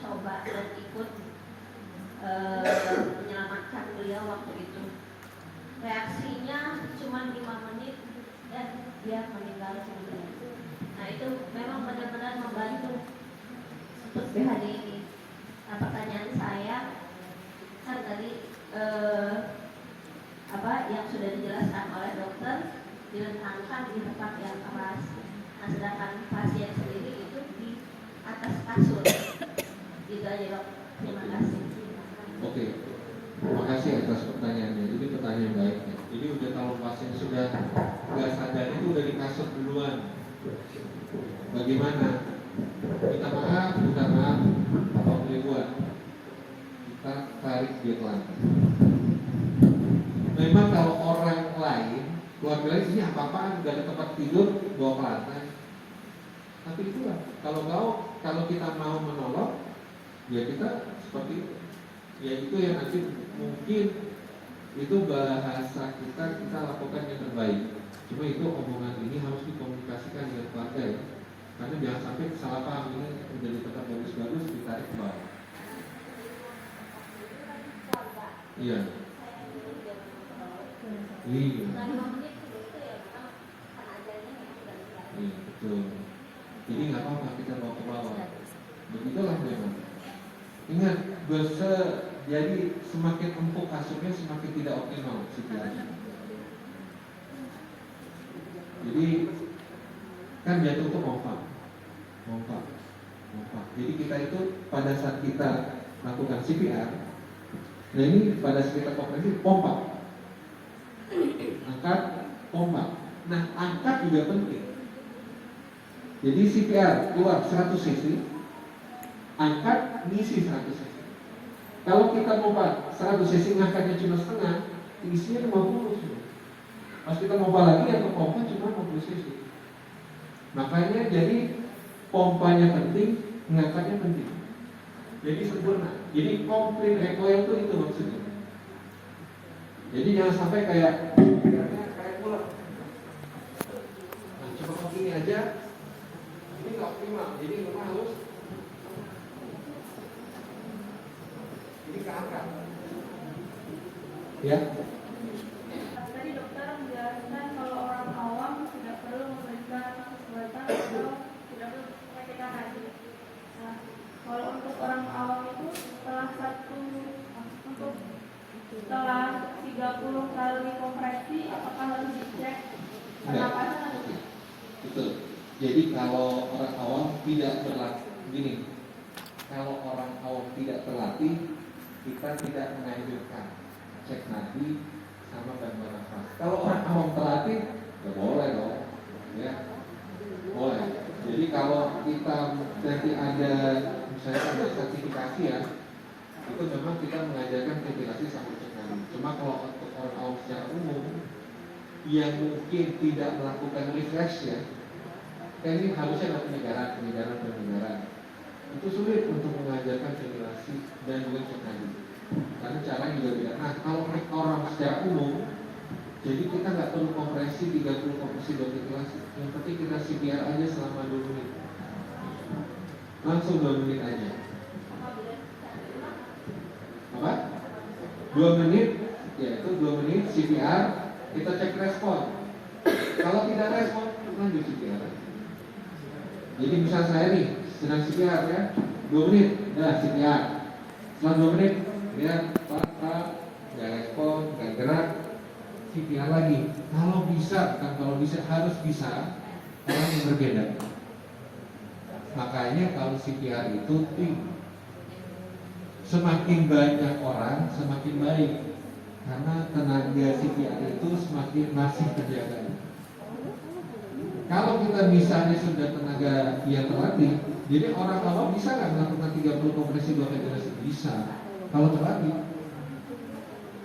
mencoba dan ikut menyelamatkan beliau waktu itu. Reaksinya cuma 5 menit dan dia meninggal dunia. Nah itu memang benar-benar membantu seperti hari ini. Nah pertanyaan saya kan tadi yang sudah dijelaskan oleh dokter dilentangkan di tempat yang keras. Nah sedangkan pasien sendiri itu di atas kasur. Gitu aja dok. Terima kasih. Oke, terima kasih atas pertanyaannya. Ini pertanyaan baik. Jadi udah kalau pasien sudah nggak sadar itu udah di kasur duluan. Bagaimana? Minta maaf, apa boleh buat? Kita tarik dia ke lantai. Memang kalau orang lain keluarga lain sini apa-apaan, nggak ada tempat tidur, bawa ke lantai. Tapi itulah kalau kita mau menolong, ya kita seperti itu. Ya itu yang nanti mungkin itu bahasa kita lakukan yang terbaik. Cuma itu omongan ini harus dikomunikasikan dengan keluarga ya. Karena jangan sampai salah paham, ini menjadi tempat bagus-bagus ditarik ke bawah. Iya. Iya. Iya, betul. Jadi nggak apa-apa kita bawa ke bawah. Begitulah memang. Ingat, jadi semakin empuk kasurnya semakin tidak optimal situasinya. Jadi kan jatuh ke pompa. Jadi kita itu pada saat kita lakukan CPR, nah ini pada saat kita kompresi pompa, angkat pompa. Nah angkat juga penting. Jadi CPR keluar 100 cc, angkat ngisi 100 cc. Kalau kita pompa 100 cc ngangkatnya cuma setengah, isinya 50 cc. Pas kita pompa lagi atau pompa cuma 50 cc. Makanya jadi pompanya penting, ngangkatnya penting. Jadi sempurna. Jadi komplain recoil itu maksudnya. Jadi jangan sampai kayak pulang. Nah, coba begini aja. Ini nggak optimal. Jadi rumah harus ini keangkat. Ya. Tadi dokter menjelaskan kalau orang awam tidak perlu memberikan obat-obatan atau tidak perlu pengecekan hati. Nah, kalau untuk orang awam itu setelah 30 kali kompresi apakah harus dicek pernapasan atau tidak? Betul. Jadi kalau orang awam tidak berlatih, begini, kalau orang awam tidak terlatih, kita tidak menganjurkan cek nadi sama bantuan nafas. Kalau orang awam terlatih, ya boleh dong, ya boleh. Jadi kalau kita nanti ada misalnya ada sertifikasi ya, itu memang kita mengajarkan ventilasi sama cek nadi. Cuma kalau untuk orang awam secara umum yang mungkin tidak melakukan refresh ya, ini harusnya ada penyegaran. Itu sulit untuk mengajarkan ventilasi dan juga cek nadi. Karena caranya juga beda. Nah, kalau orang secara umum, jadi kita nggak perlu kompresi 30 kompresi buat ventilasi. Yang penting kita CPR aja selama 2 menit. Langsung 2 menit aja. Apa? 2 menit, yaitu 2 menit CPR, kita cek respon. Kalau tidak respon, lanjut CPR. Jadi misal saya nih sedang CPR ya, 2 menit, dah CPR. Setelah 2 menit, dia patah, nggak respon, nggak gerak, CPR lagi. Kalau bisa, bukan kalau bisa, harus bisa orang yang berbeda. Makanya kalau CPR itu tim, semakin banyak orang semakin baik, karena tenaga CPR itu semakin masih terjaga. Kalau kita misalnya sudah tenaga yang terlatih, jadi orang awam bisa nggak melakukan 30 kompresi 2 ventilasi? Bisa, kalau terlatih.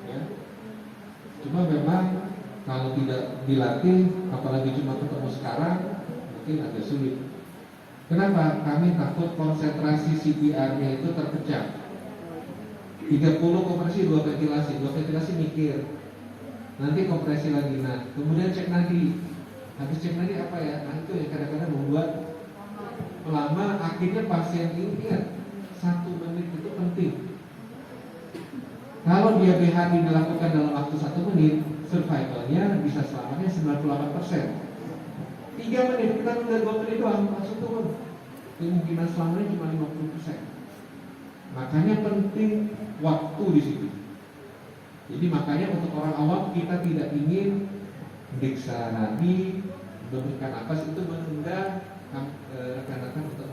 Ya. Cuma memang kalau tidak dilatih, apalagi cuma ketemu sekarang, mungkin agak sulit. Kenapa? Kami takut konsentrasi CPR-nya itu terpecah. 30 kompresi 2 ventilasi mikir. Nanti kompresi lagi, nah kemudian cek nadi. Habis cek nadi apa ya? Nah itu yang kadang-kadang membuat lama, akhirnya pasien ini ingat 1 Kalau dia BHD dilakukan dalam waktu 1 menit, survivalnya bisa selamatnya 98%. 3 menit, kita tunda 2 menit doang, langsung turun. Kemungkinan selamatnya cuma 50%. Makanya penting waktu di situ. Jadi makanya untuk orang awam kita tidak ingin periksa nadi, memberikan nafas itu menunda rekan-rekan untuk